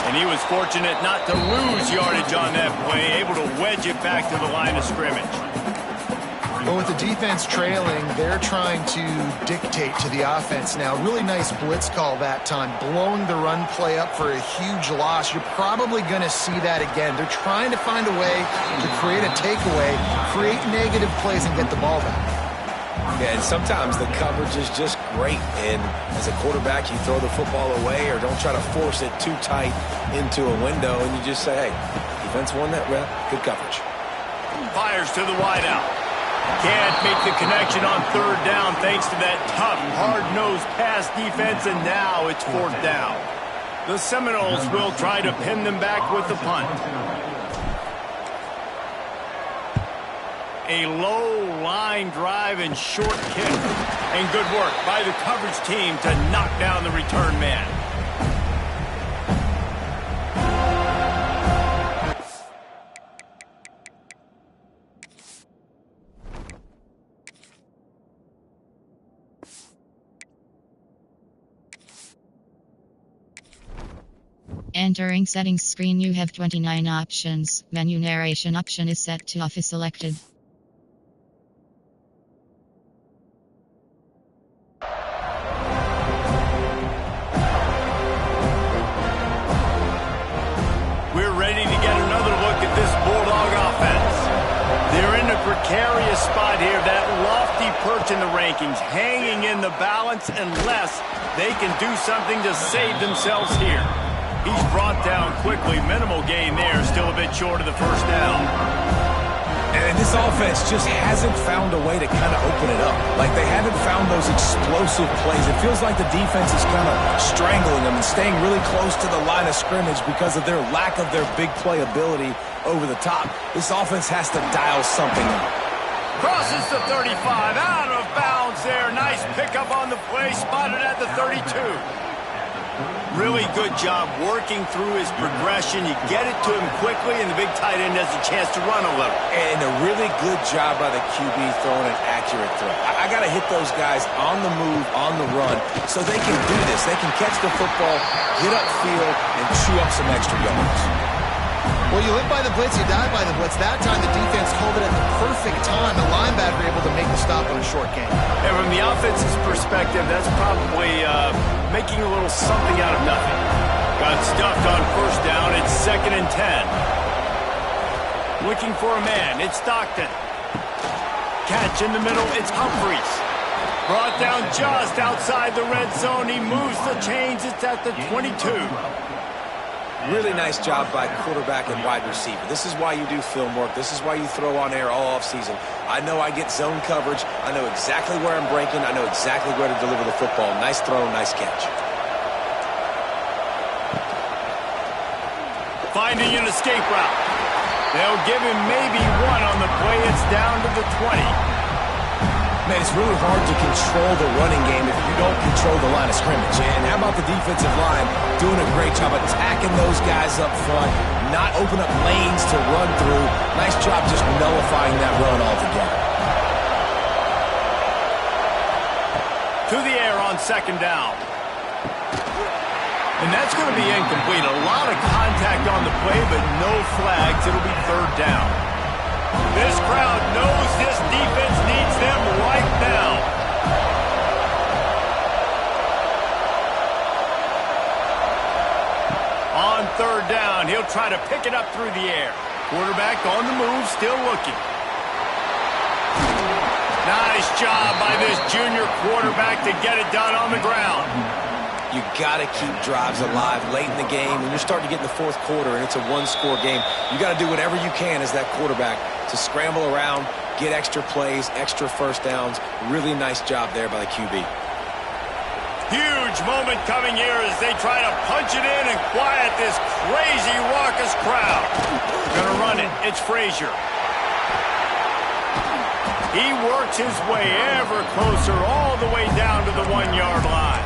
A: And he was fortunate not to lose yardage on that play, able to wedge it back to the line of scrimmage.
C: But with the defense trailing, they're trying to dictate to the offense now. Really nice blitz call that time, blowing the run play up for a huge loss. You're probably going to see that again. They're trying to find a way to create a takeaway, create negative plays, and get the ball back.
B: Yeah, and sometimes the coverage is just great. And as a quarterback, you throw the football away or don't try to force it too tight into a window, and you just say, hey, defense won that, well, good coverage.
A: Fires to the wideout. Can't make the connection on third down thanks to that tough, hard-nosed pass defense, and now it's fourth down. The Seminoles will try to pin them back with the punt. A low line drive and short kick. And good work by the coverage team to knock down the return man.
D: Entering settings screen, you have 29 options. Menu narration option is set to off is selected.
A: precarious spot here, that lofty perch in the rankings, hanging in the balance unless they can do something to save themselves here. He's brought down quickly. Minimal gain there, still a bit short of the first down.
B: And this offense just hasn't found a way to kind of open it up. Like, they haven't found those explosive plays. It feels like the defense is kind of strangling them and staying really close to the line of scrimmage because of their lack of their big play ability over the top. This offense has to dial something up.
A: Crosses the 35, out of bounds there. Nice pickup on the play, spotted at the 32. Really good job working through his progression. You get it to him quickly, and the big tight end has a chance to run a little.
B: And a really good job by the QB throwing an accurate throw. I got to hit those guys on the move, on the run, so they can do this. They can catch the football, get upfield, and chew up some extra yards.
C: Well, you live by the blitz, you die by the blitz. That time the defense called it at the perfect time. The linebacker able to make the stop on a short gain.
A: And from the offense's perspective, that's probably making a little something out of nothing. Got stuffed on first down. It's 2nd and 10. Looking for a man. It's Stockton. Catch in the middle. It's Humphries. Brought down just outside the red zone. He moves the chains. It's at the 22.
B: Really nice job by quarterback and wide receiver. This is why you do film work. This is why you throw on air all offseason. I know I get zone coverage. I know exactly where I'm breaking. I know exactly where to deliver the football. Nice throw, nice catch.
A: Finding an escape route. They'll give him maybe one on the play. It's down to the 20.
B: Man, it's really hard to control the running game if you don't control the line of scrimmage. And how about the defensive line doing a great job attacking those guys up front, not open up lanes to run through. Nice job just nullifying that run altogether.
A: To the air on 2nd down. And that's going to be incomplete. A lot of contact on the play, but no flags. It'll be 3rd down. This crowd knows this defense needs them right now. On 3rd down, he'll try to pick it up through the air. Quarterback on the move, still looking. Nice job by this junior quarterback to get it done on the ground.
B: You got to keep drives alive late in the game. When you're starting to get in the 4th quarter and it's a one-score game, you got to do whatever you can as that quarterback to scramble around, get extra plays, extra first downs. Really nice job there by the QB.
A: Huge moment coming here as they try to punch it in and quiet this crazy, raucous crowd. Gonna run it. It's Frazier. He works his way ever closer all the way down to the 1-yard line.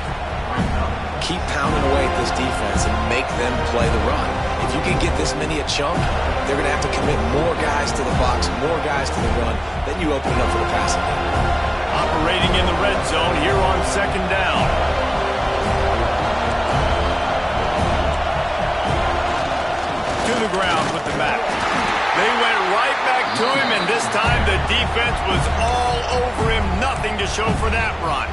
B: Keep pounding away at this defense and make them play the run. If you can get this many a chunk, they're going to have to commit more guys to the box, more guys to the run. Then you open it up for the passing game.
A: Operating in the red zone here on 2nd down. To the ground with the back. They went right back to him, and this time the defense was all over him. Nothing to show for that run.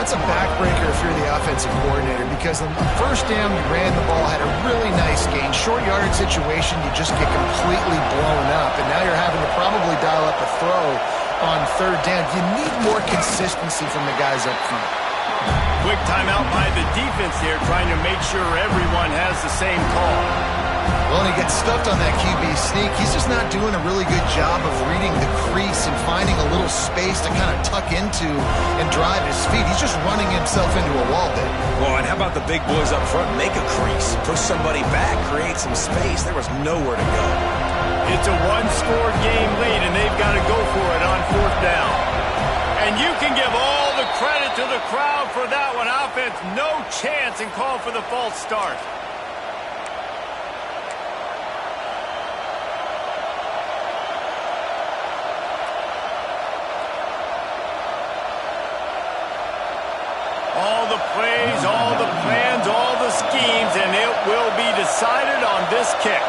C: That's a backbreaker if you're the offensive coordinator, because on the first down you ran the ball, had a really nice gain. Short yardage situation, you just get completely blown up, and now you're having to probably dial up a throw on 3rd down. You need more consistency from the guys up front.
A: Quick timeout by the defense here, trying to make sure everyone has the same call.
C: Well, and he gets stuffed on that QB sneak. He's just not doing a really good job of reading the crease and finding a little space to kind of tuck into and drive his feet. He's just running himself into a wall there.
B: Well, and how about the big boys up front? Make a crease, push somebody back, create some space. There was nowhere to go.
A: It's a one-score game lead, and they've got to go for it on 4th down. And you can give all the credit to the crowd for that one. Offense, no chance, and call for the false start. All the plays, all the plans, all the schemes, and it will be decided on this kick.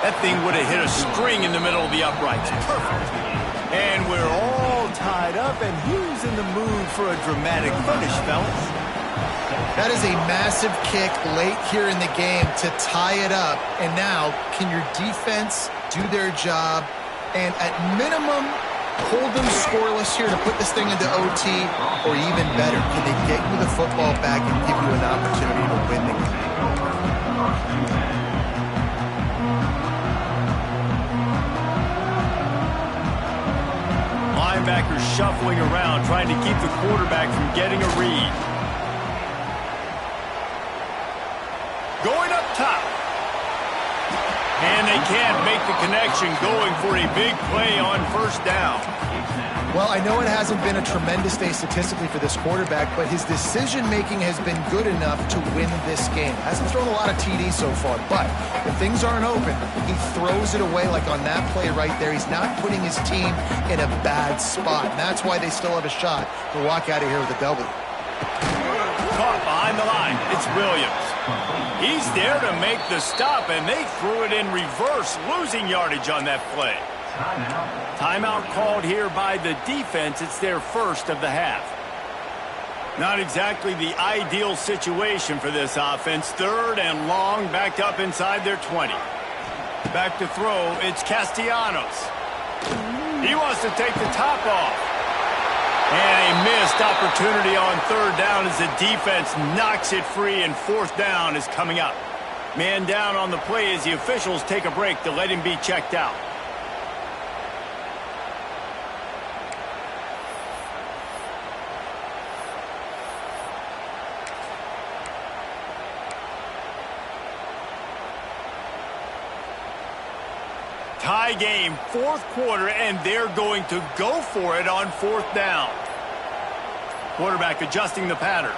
A: That thing would have hit a string in the middle of the uprights. Perfect. And we're all tied up, and who's in the mood for a dramatic finish, fellas?
C: That is a massive kick late here in the game to tie it up. And now, can your defense do their job and at minimum hold them scoreless here to put this thing into OT, or even better, can they get you the football back and give you an opportunity to win the game?
A: Linebackers shuffling around, trying to keep the quarterback from getting a read. Going up top. And they can't make the connection, going for a big play on first down.
C: Well, I know it hasn't been a tremendous day statistically for this quarterback, but his decision-making has been good enough to win this game. Hasn't thrown a lot of TDs so far, but when things aren't open, he throws it away like on that play right there. He's not putting his team in a bad spot, and that's why they still have a shot to walk out of here with a W.
A: Caught behind the line. It's Williams. He's there to make the stop, and they threw it in reverse, losing yardage on that play. Timeout called here by the defense. It's their first of the half. Not exactly the ideal situation for this offense. 3rd and long, backed up inside their 20. Back to throw, it's Castellanos. He wants to take the top off. And a missed opportunity on 3rd down as the defense knocks it free, and 4th down is coming up. Man down on the play as the officials take a break to let him be checked out. Tie game, 4th quarter, and they're going to go for it on 4th down. Quarterback adjusting the pattern.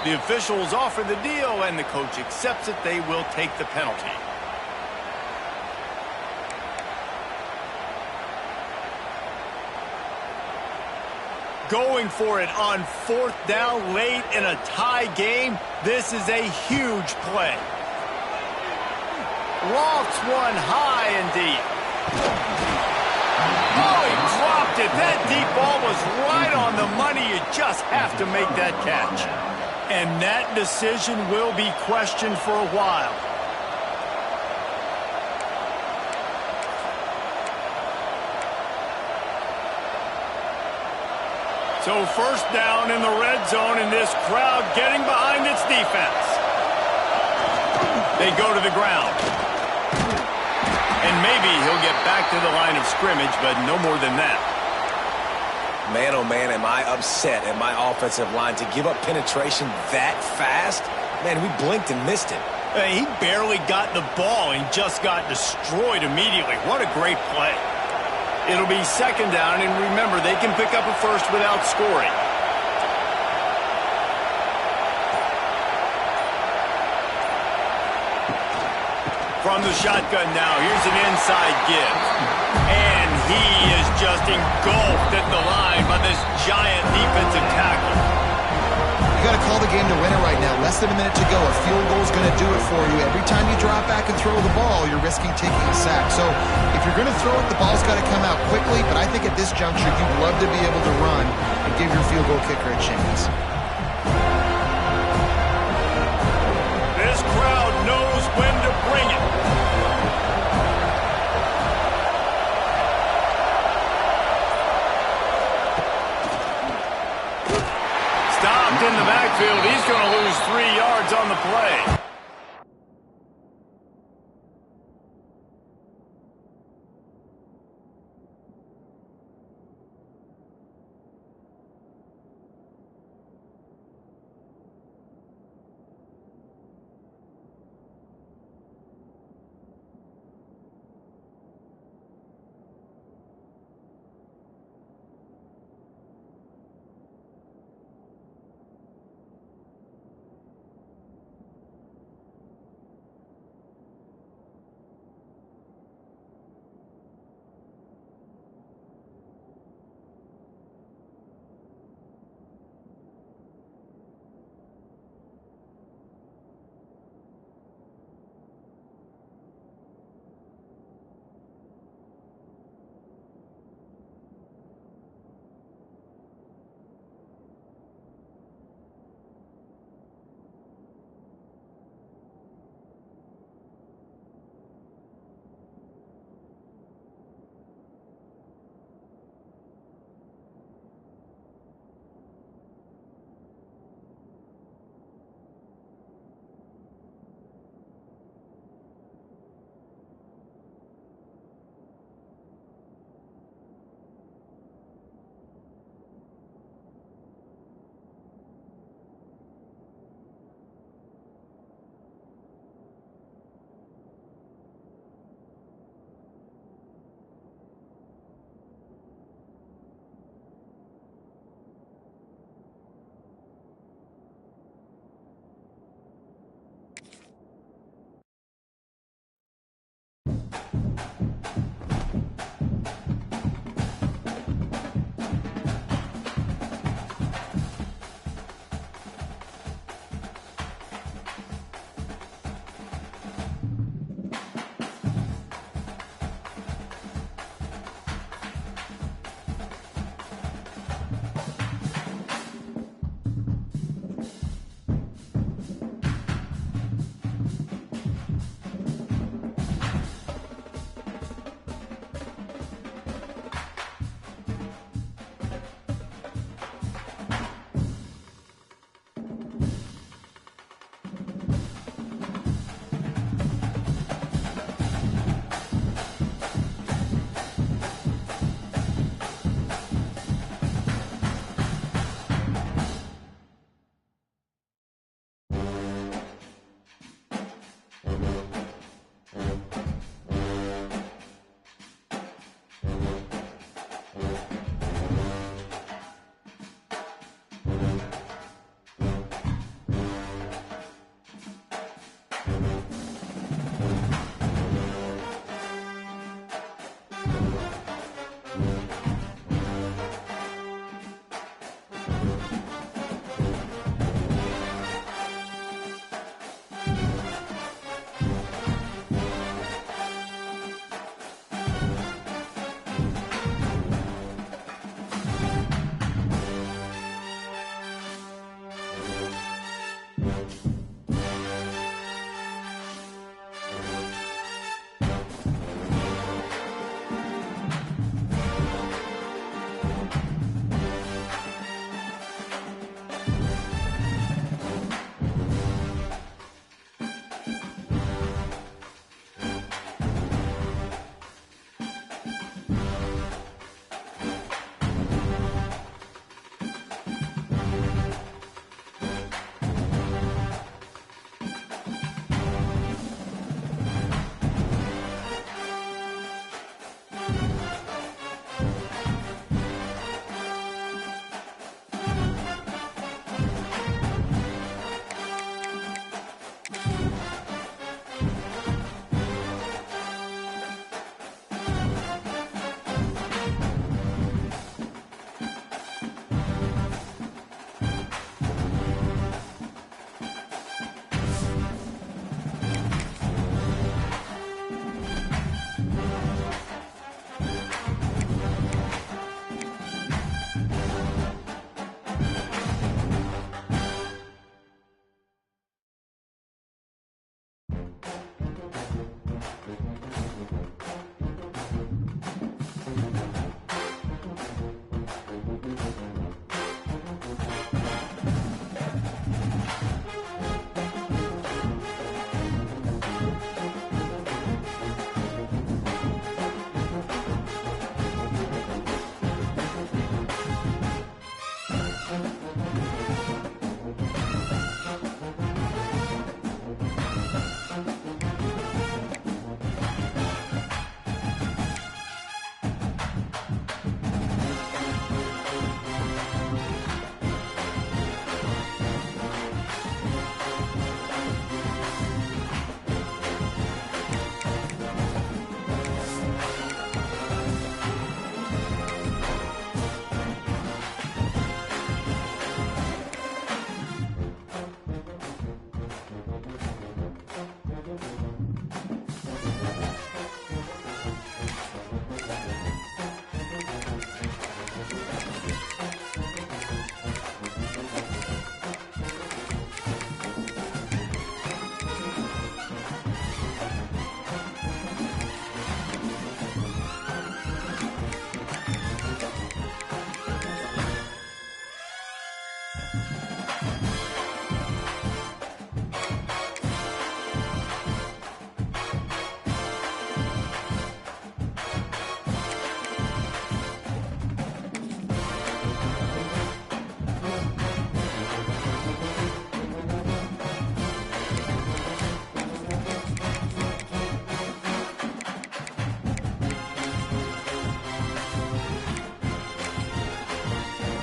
A: The officials offer the deal, and the coach accepts it. They will take the penalty. Going for it on 4th down late in a tie game. This is a huge play. Lofts one high and deep. Oh, he dropped it. That deep ball was right on the money. You just have to make that catch. And that decision will be questioned for a while. So 1st down in the red zone, and this crowd getting behind its defense. They go to the ground. And maybe he'll get back to the line of scrimmage, but no more than that.
B: Man, oh man, am I upset at my offensive line to give up penetration that fast? Man, we blinked and missed it.
A: He barely got the ball and just got destroyed immediately. What a great play. It'll be 2nd down, and remember, they can pick up a first without scoring. From the shotgun now, here's an inside give. And he is just engulfed at the line by this giant defensive tackle.
C: You got to call the game to win it right now. Less than a minute to go. A field goal is going to do it for you. Every time you drop back and throw the ball, you're risking taking a sack. So if you're going to throw it, the ball's got to come out quickly. But I think at this juncture, you'd love to be able to run and give your field goal kicker a chance.
A: This crowd knows when to bring it. Stopped in the backfield. He's going to lose 3 yards on the play.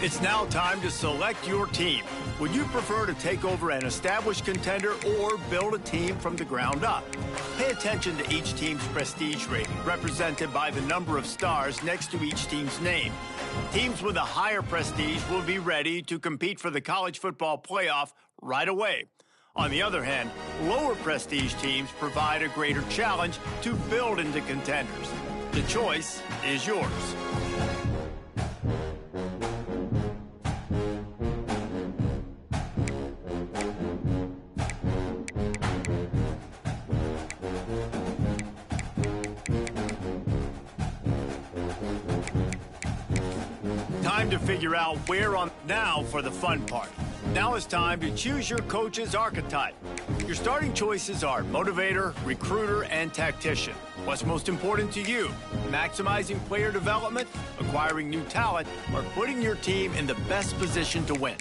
A: It's now time to select your team. Would you prefer to take over an established contender or build a team from the ground up? Pay attention to each team's prestige rating, represented by the number of stars next to each team's name. Teams with a higher prestige will be ready to compete for the college football playoff right away. On the other hand, lower prestige teams provide a greater challenge to build into contenders. The choice is yours. Time to figure out where on. Now for the fun part. Now it's time to choose your coach's archetype. Your starting choices are motivator, recruiter, and tactician. What's most important to you? Maximizing player development, acquiring new talent, or putting your team in the best position to win?